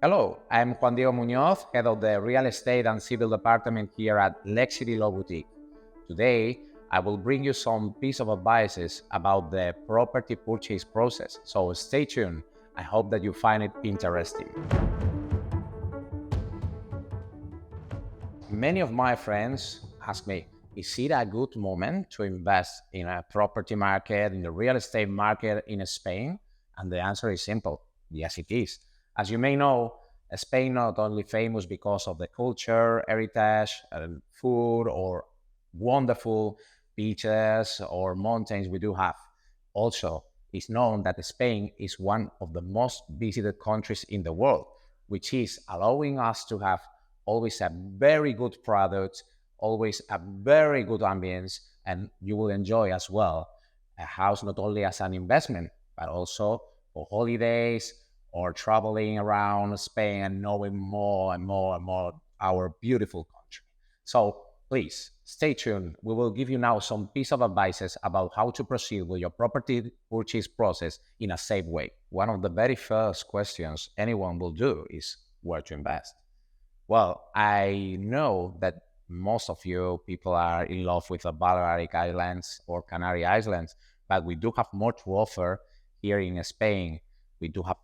Hello, I'm Juan Diego Muñoz, head of the Real Estate and Civil Department here at Lexidy Law Boutique. Today, I will bring you some piece of advices about the property purchase process, so stay tuned. I hope that you find it interesting. Many of my friends ask me, is it a good moment to invest in a property market, in the real estate market in Spain? And the answer is simple. Yes, it is. As you may know, Spain not only famous because of the culture, heritage, and food, or wonderful beaches or mountains we do have. Also, it's known that Spain is one of the most visited countries in the world, which is allowing us to have always a very good product, always a very good ambience, and you will enjoy as well a house not only as an investment, but also for holidays or traveling around Spain and knowing more and more and more our beautiful country. So please stay tuned. We will give you now some piece of advices about how to proceed with your property purchase process in a safe way. One of the very first questions anyone will do is where to invest. Well, I know that most of you people are in love with the Balearic Islands or Canary Islands, but we do have more to offer here in Spain. We do have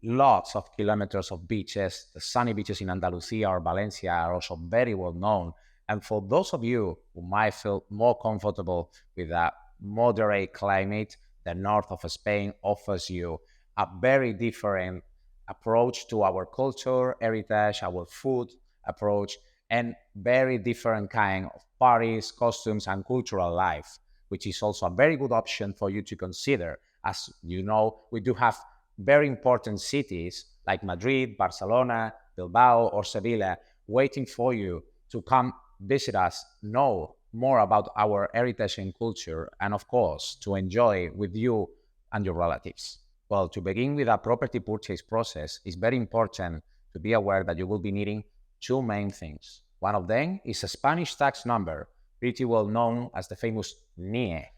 lots of kilometers of beaches. The sunny beaches in Andalusia or Valencia are also very well known. And for those of you who might feel more comfortable with a moderate climate, the north of Spain offers you a very different approach to our culture, heritage, our food approach, and very different kind of parties, costumes, and cultural life, which is also a very good option for you to consider. As you know, we do have very important cities like Madrid, Barcelona, Bilbao, or Sevilla waiting for you to come visit us, know more about our heritage and culture, and of course, to enjoy with you and your relatives. Well, to begin with a property purchase process, it's very important to be aware that you will be needing two main things. One of them is a Spanish tax number, pretty well known as the famous NIE.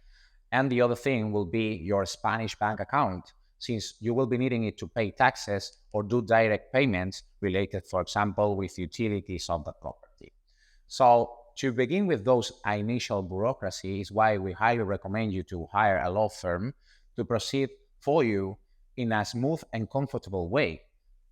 And the other thing will be your Spanish bank account, since you will be needing it to pay taxes or do direct payments related, for example, with utilities of the property. So to begin with those initial bureaucracy is why we highly recommend you to hire a law firm to proceed for you in a smooth and comfortable way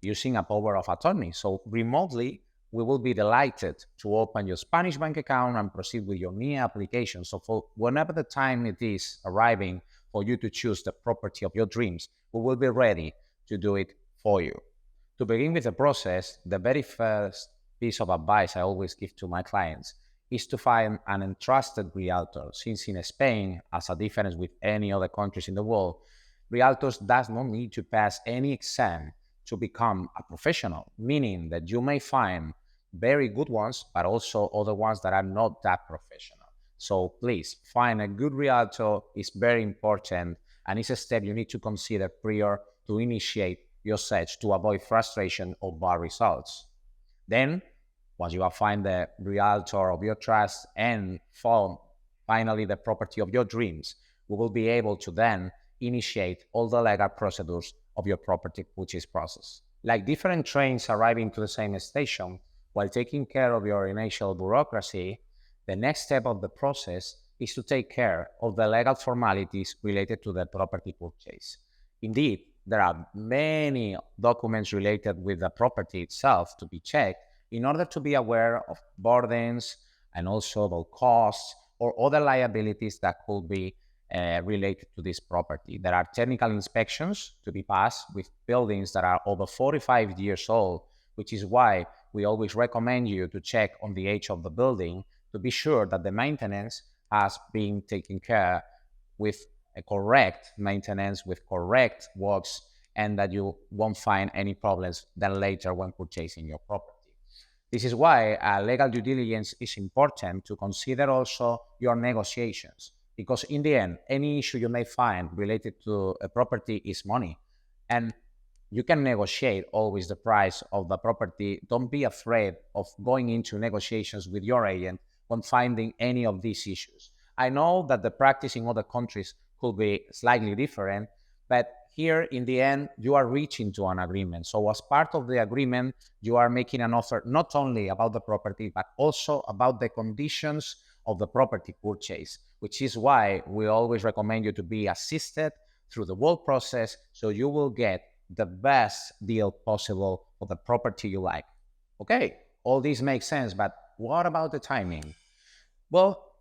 using a power of attorney. So remotely, we will be delighted to open your Spanish bank account and proceed with your NIE application. So for whenever the time it is arriving for you to choose the property of your dreams, we will be ready to do it for you. To begin with the process, the very first piece of advice I always give to my clients is to find an entrusted realtor, since in Spain, as a difference with any other countries in the world, realtors does not need to pass any exam to become a professional, meaning that you may find very good ones, but also other ones that are not that professional. So please find a good realtor is very important, and it's a step you need to consider prior to initiate your search to avoid frustration or bad results. Then, once you have found the realtor of your trust and found finally the property of your dreams, we will be able to then initiate all the legal procedures of your property purchase process. Like different trains arriving to the same station, while taking care of your initial bureaucracy, the next step of the process is to take care of the legal formalities related to the property purchase. Indeed, there are many documents related with the property itself to be checked in order to be aware of burdens and also about costs or other liabilities that could be related to this property. There are technical inspections to be passed with buildings that are over 45 years old, which is why we always recommend you to check on the age of the building to be sure that the maintenance has been taken care with a correct maintenance, with correct works, and that you won't find any problems then later when purchasing your property. This is why legal due diligence is important to consider also your negotiations, because in the end, any issue you may find related to a property is money, and you can negotiate always the price of the property. Don't be afraid of going into negotiations with your agent when finding any of these issues. I know that the practice in other countries could be slightly different, but here in the end, you are reaching to an agreement. So as part of the agreement, you are making an offer not only about the property, but also about the conditions of the property purchase, which is why we always recommend you to be assisted through the whole process so you will get the best deal possible for the property you like. Okay, all this makes sense, but what about the timing? Well,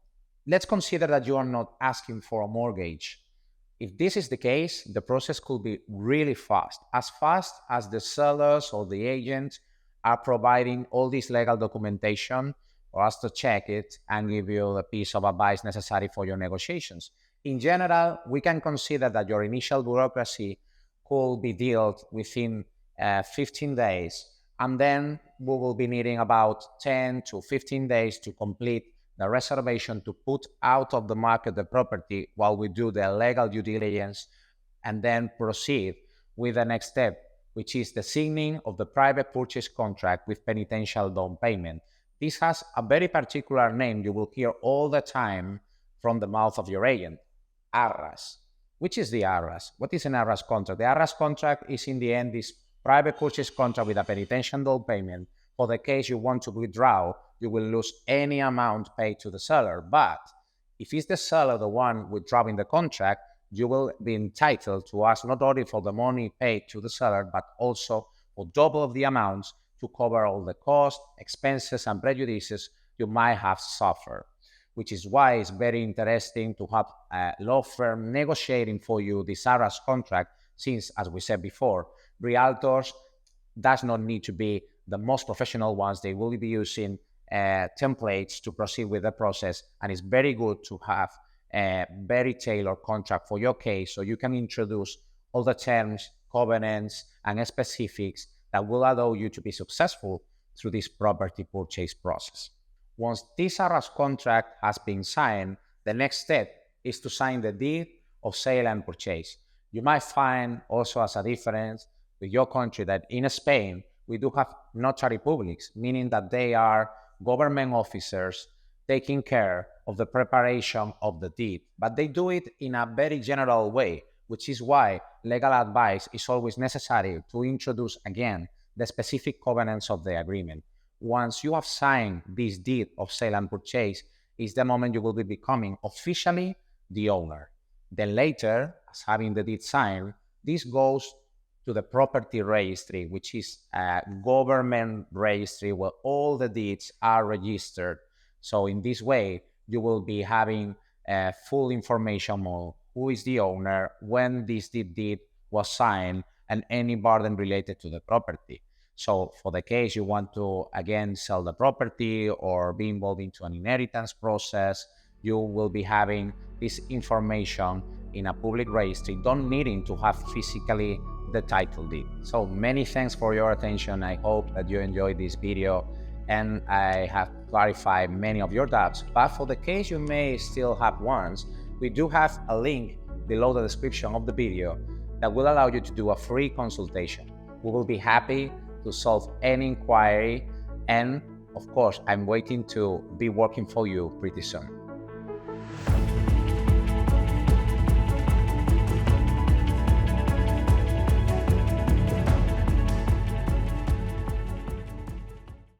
let's consider that you are not asking for a mortgage. If this is the case, the process could be really fast as the sellers or the agent are providing all this legal documentation for us to check it and give you the piece of advice necessary for your negotiations. In general, we can consider that your initial bureaucracy could be dealt within 15 days, and then we will be needing about 10 to 15 days to complete the reservation to put out of the market the property while we do the legal due diligence and then proceed with the next step, which is the signing of the private purchase contract with penitential down payment. This has a very particular name you will hear all the time from the mouth of your agent, Arras. Which is the Arras? What is an Arras contract? The Arras contract is in the end this private purchase contract with a penitential down payment. For the case you want to withdraw, you will lose any amount paid to the seller. But if it's the seller the one withdrawing the contract, you will be entitled to ask not only for the money paid to the seller, but also for double of the amounts to cover all the costs, expenses, and prejudices you might have suffered. Which is why it's very interesting to have a law firm negotiating for you this Arras contract, since, as we said before, realtors does not need to be the most professional ones. They will be using templates to proceed with the process, and it's very good to have a very tailored contract for your case so you can introduce all the terms, covenants, and specifics that will allow you to be successful through this property purchase process. Once this Arras contract has been signed, the next step is to sign the deed of sale and purchase. You might find also as a difference with your country that in Spain, we do have notary publics, meaning that they are government officers taking care of the preparation of the deed. But they do it in a very general way, which is why legal advice is always necessary to introduce again the specific covenants of the agreement. Once you have signed this deed of sale and purchase, is the moment you will be becoming officially the owner. Then later, as having the deed signed, this goes to the property registry, which is a government registry where all the deeds are registered. So in this way, you will be having full information on who is the owner, when this deed was signed, and any burden related to the property. So for the case you want to, again, sell the property or be involved into an inheritance process, you will be having this information in a public registry, don't needing to have physically the title deed. So many thanks for your attention. I hope that you enjoyed this video and I have clarified many of your doubts. But for the case you may still have ones, we do have a link below the description of the video that will allow you to do a free consultation. We will be happy to solve any inquiry, and of course, I'm waiting to be working for you pretty soon.